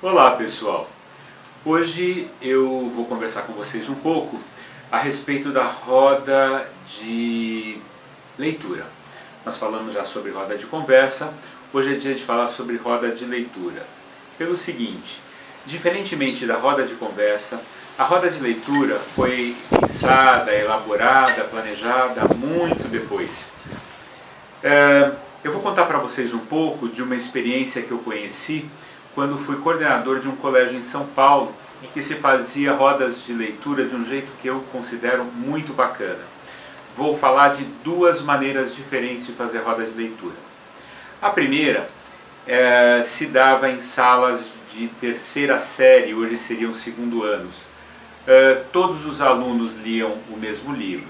Olá pessoal, hoje eu vou conversar com vocês um pouco a respeito da roda de leitura. Nós falamos já sobre roda de conversa, hoje é dia de falar sobre roda de leitura. Pelo seguinte, diferentemente da roda de conversa, a roda de leitura foi pensada, elaborada, planejada muito depois. Eu vou contar para vocês um pouco de uma experiência que eu conheci quando fui coordenador de um colégio em São Paulo, em que se fazia rodas de leitura de um jeito que eu considero muito bacana. Vou falar de duas maneiras diferentes de fazer roda de leitura. A primeira se dava em salas de terceira série, hoje seriam segundo anos. Todos os alunos liam o mesmo livro.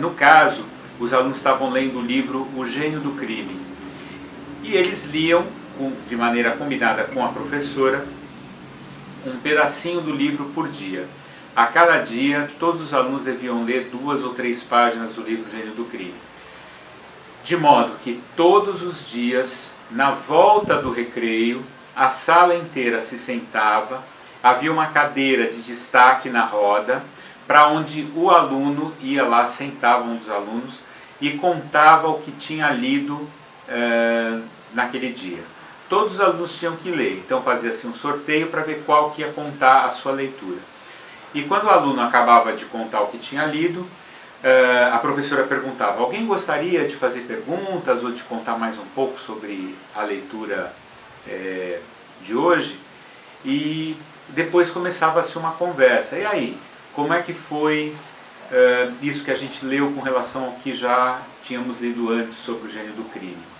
No caso, os alunos estavam lendo o livro O Gênio do Crime. E eles liam, de maneira combinada com a professora, um pedacinho do livro por dia. A cada dia, todos os alunos deviam ler 2 ou 3 páginas do livro Gênio do Crime. De modo que todos os dias, na volta do recreio, a sala inteira se sentava, havia uma cadeira de destaque na roda, para onde o aluno ia lá, sentava um dos alunos e contava o que tinha lido naquele dia. Todos os alunos tinham que ler, então fazia-se um sorteio para ver qual que ia contar a sua leitura. E quando o aluno acabava de contar o que tinha lido, a professora perguntava: alguém gostaria de fazer perguntas ou de contar mais um pouco sobre a leitura de hoje? E depois começava-se uma conversa. E aí, como é que foi isso que a gente leu com relação ao que já tínhamos lido antes sobre o Gênio do Crime?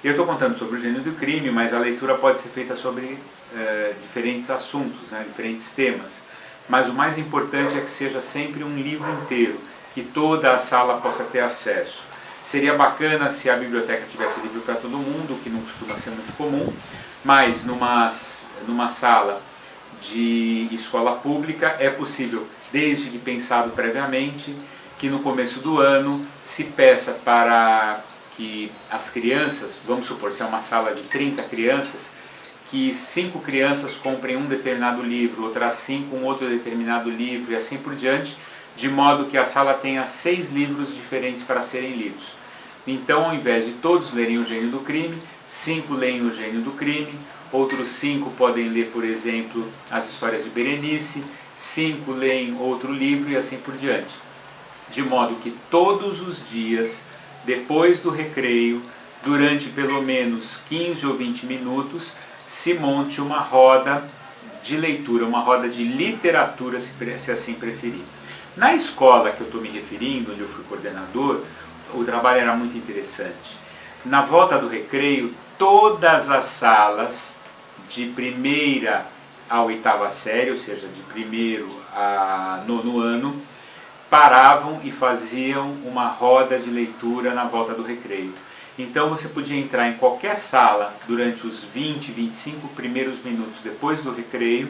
Eu estou contando sobre o Gênio do Crime, mas a leitura pode ser feita sobre diferentes assuntos, diferentes temas. Mas o mais importante é que seja sempre um livro inteiro, que toda a sala possa ter acesso. Seria bacana se a biblioteca tivesse livro para todo mundo, o que não costuma ser muito comum, mas numa sala de escola pública é possível, desde que pensado previamente, que no começo do ano se peça para que as crianças, vamos supor, se é uma sala de 30 crianças, que 5 crianças comprem um determinado livro, outras 5 um outro determinado livro e assim por diante, de modo que a sala tenha 6 livros diferentes para serem lidos. Então, ao invés de todos lerem o Gênio do Crime, 5 leem o Gênio do Crime, outros 5 podem ler, por exemplo, as histórias de Berenice, 5 leem outro livro e assim por diante. De modo que todos os dias, depois do recreio, durante pelo menos 15 ou 20 minutos, se monte uma roda de leitura, uma roda de literatura, se assim preferir. Na escola que eu estou me referindo, onde eu fui coordenador, o trabalho era muito interessante. Na volta do recreio, todas as salas, de primeira a 8ª série, ou seja, de primeiro a 9º ano, paravam e faziam uma roda de leitura na volta do recreio. Então você podia entrar em qualquer sala durante os 20, 25 primeiros minutos depois do recreio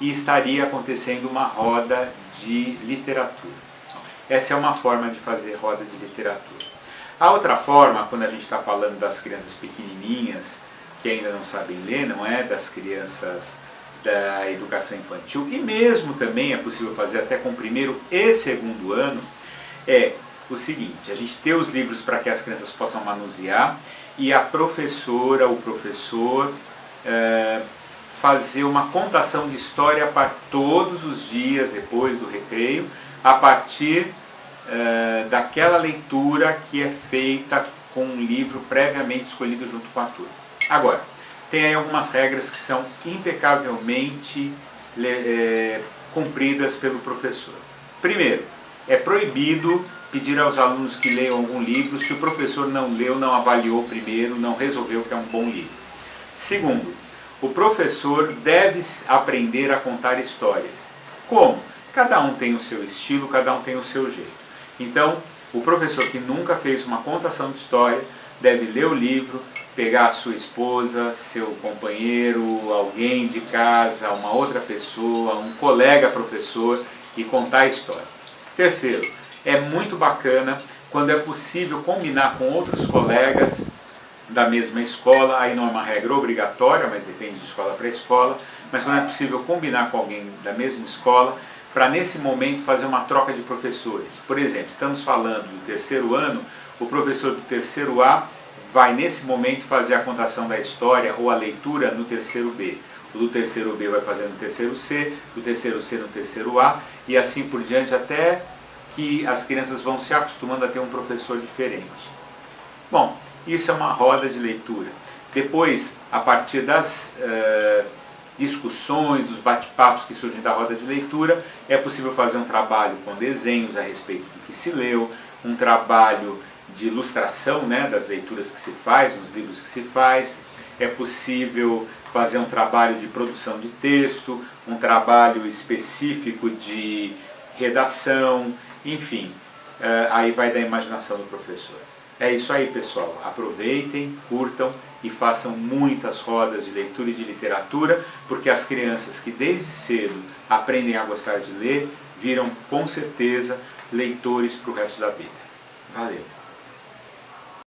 e estaria acontecendo uma roda de literatura. Essa é uma forma de fazer roda de literatura. A outra forma, quando a gente está falando das crianças pequenininhas, que ainda não sabem ler, não é? Das crianças da educação infantil, e mesmo também é possível fazer até com o 1º e 2º ano, é o seguinte: a gente ter os livros para que as crianças possam manusear e a professora, o professor, fazer uma contação de história para todos os dias depois do recreio, a partir daquela leitura que é feita com um livro previamente escolhido junto com a turma. Agora, tem aí algumas regras que são impecavelmente cumpridas pelo professor. Primeiro, é proibido pedir aos alunos que leiam algum livro se o professor não leu, não avaliou primeiro, não resolveu que é um bom livro. Segundo, o professor deve aprender a contar histórias. Como? Cada um tem o seu estilo, cada um tem o seu jeito. Então, o professor que nunca fez uma contação de história deve ler o livro, pegar a sua esposa, seu companheiro, alguém de casa, uma outra pessoa, um colega professor e contar a história. Terceiro, é muito bacana quando é possível combinar com outros colegas da mesma escola, aí não é uma regra obrigatória, mas depende de escola para escola, mas quando é possível combinar com alguém da mesma escola, para nesse momento fazer uma troca de professores. Por exemplo, estamos falando do terceiro ano, o professor do terceiro A vai nesse momento fazer a contação da história ou a leitura no terceiro B. O do terceiro B vai fazer no terceiro C, do terceiro C no terceiro A, e assim por diante, até que as crianças vão se acostumando a ter um professor diferente. Bom, isso é uma roda de leitura. Depois, a partir das discussões, dos bate-papos que surgem da roda de leitura, é possível fazer um trabalho com desenhos a respeito do que se leu, um trabalho de ilustração, né, das leituras que se faz, nos livros que se faz, é possível fazer um trabalho de produção de texto, um trabalho específico de redação, enfim, aí vai da imaginação do professor. É isso aí, pessoal. Aproveitem, curtam e façam muitas rodas de leitura e de literatura, porque as crianças que desde cedo aprendem a gostar de ler, viram com certeza leitores para o resto da vida. Valeu!